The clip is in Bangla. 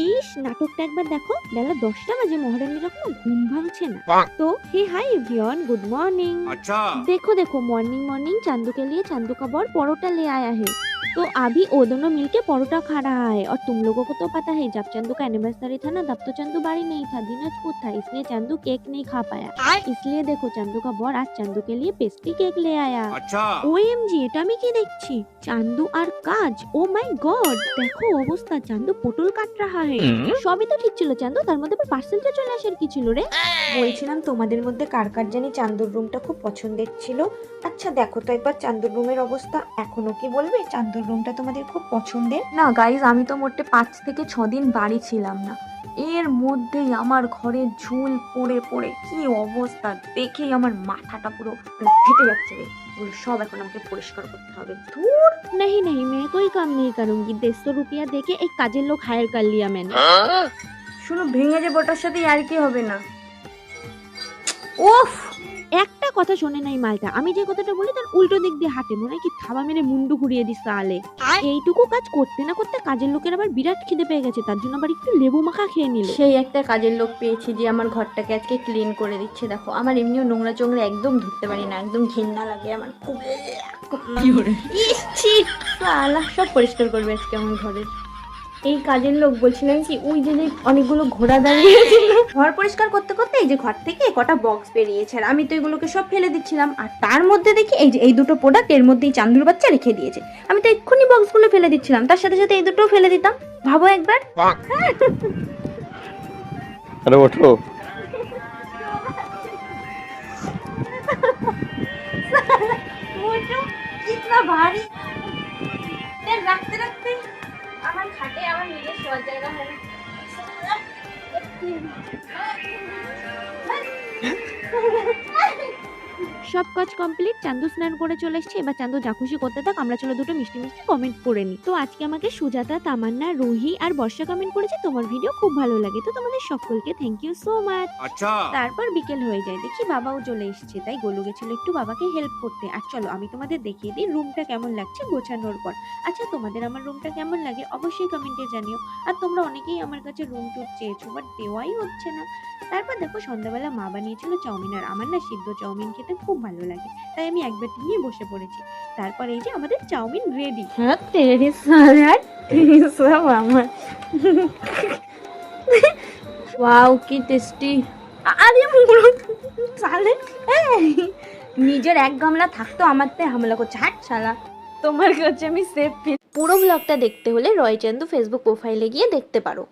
ইস, নাটকটা একবার দেখো। বেলা 10টা বাজে, মহারানীর এখনো ঘুম ভাঙছে না। তো হে হাই एवरीवन, गुड मॉर्निंग। अच्छा देखो देखो, मॉर्निंग मॉर्निंग चांदू के लिए चांदू का बॉल परोटा ले आया है। तो अभी वो दोनों मिलके परोटा खा रहा है। और तुम लोगों को तो पता है, जब चांदू का एनिवर्सरी था ना, तब तो चांदू बाड़ी नहीं था, दिनाजपुर था, इसलिए चांदू केक नहीं खा पाया। इसलिए देखो, चांदू का बॉल आज चांदू के लिए पेस्ट्री केक ले आया। अच्छा ওএমজি, এটা আমি কি দেখছি? চান্দু আর কাজ, ও মাই গড, দেখো অবস্থা, চান্দু পটল কাট রাহা হে। সবই তো ঠিক ছিল চান্দু, তার মধ্যে আবার পার্সেলটা চলে আসার কি ছিল রে? বলছিলাম তোমাদের মধ্যে কার কার জানি চান্দুর রুমটা খুব পছন্দের ছিল। আচ্ছা দেখো তো একবার চান্দুর রুমের অবস্থা, এখনো কি বলবে চান্দুর রুমটা তোমাদের খুব পছন্দের? না গাইজ, আমি তো মোটে 5 থেকে 6 দিন বাড়ি ছিলাম না, এর মধ্যেই আমার ঘরে ঝুল পড়ে পড়ে কি অবস্থা, দেখেই আমার মাথাটা পুরো ফেটে যাচ্ছে রে। এগুলো সব এখন আমাকে পরিষ্কার করতে হবে। ধুর, नहीं नहीं, मैं कोई काम नहीं करूंगी। 150 रुपया देके एक काजल लोग हायर कर लिया मैंने। শুনো, ভেঙে যে বোটার সাথে আর কি হবে না। উফ, একটা কথা শোনে নাই মালটা, আমি যে কথাটা বলি তার উল্টো দিক দিয়ে হাঁটে, মনে হয় কি থাবা মেরে মুন্ডু ঘুরিয়ে দিস আলে। এইটুকু কাজ করতে না করতে কাজের লোকের আবার বিরাট খিদে পেয়ে গেছে, তার জন্য আবার একটু লেবু মাখা খেয়ে নিল। সেই একটা কাজের লোক পেয়েছি যে আমার ঘরটাকে আজকে ক্লিন করে দিচ্ছে। দেখো, আমার এমনিও নোংরা চোংরা একদম ধরতে পারি না, একদম ঘৃণা লাগে আমার খুব। ইস, ছি, শালা, সব পরিষ্কার করবে আজকে আমার ঘরের। এই কাজের লোক বলছিলাম কি, ওই যে যে অনেকগুলো ঘোড়া দাঁড়িয়েছিল, ঘর পরিষ্কার করতে করতে এই যে ঘর থেকে কটা বক্স বেরিয়েছে, আর আমি তো এগুলোকে সব ফেলে দিচ্ছিলাম, আর তার মধ্যে দেখি এই যে এই দুটো প্রোডাক্ট এর মধ্যেই চান্দুর বাচ্চা রেখে দিয়েছে। আমি তো এক্ষুনি বক্সগুলো ফেলে দিচ্ছিলাম, তার সাথে সাথে এই দুটোও ফেলে দিতাম। ভাবো একবার। अरे उठो कितना भारी, রাখতে রাখতে আমার খাটে আমার নিজের শোয়ার জায়গা হবে। সব কাজ কমপ্লিট, চান্দু স্নান করে চলে এসেছে। এবার চান্দু যা খুশি করতে থাক, আমরা চলো দুটো মিষ্টি মিষ্টি কমেন্ট করে নিই। তো আজকে আমাকে সুজাতা, তামান্না, রুহি আর বর্ষা কমেন্ট করেছে তোমার ভিডিও খুব ভালো লাগে। তো তোমাদের সকলকে থ্যাংক ইউ সো মাচ। अच्छा তারপর বিকেল হয়ে যায়, দেখি বাবাও চলে এসেছে, তাই গোলু গেছিল একটু বাবাকে হেল্প করতে। আর চলো আমি তোমাদের দেখিয়ে দিই রুমটা কেমন লাগছে গোছানোর পর। আচ্ছা, তোমাদের আমার রুমটা কেমন লাগে অবশ্যই কমেন্টে জানিও। আর তোমরা অনেকেই আমার কাছে রুম টুর চেয়েছো, বাট দেওয়াই হচ্ছে না। তারপর দেখো, সন্ধ্যাবেলা মা বানিয়েছিল চাউমিন, আর আমার না সিদ্ধ চাউমিন খেতে খুব ভালো লাগে, তাই আমি এক বাটি নিয়ে বসে পড়েছি। তারপর এই যে আমাদের চাউমিন রেডি। হ্যাঁ, তেরি সালাড সব আমার। ওয়াও, কি টেস্টি। আরে মুড়ো সালে, নিজের এক গামলা থাকতো, আমার তাই হামলা করছে। হাট শালা, তোমার কাছে আমি সেফ ফিল। পুরো ব্লগটা দেখতে হলে রয় চান্দু ফেসবুক প্রোফাইলে গিয়ে দেখতে পারো।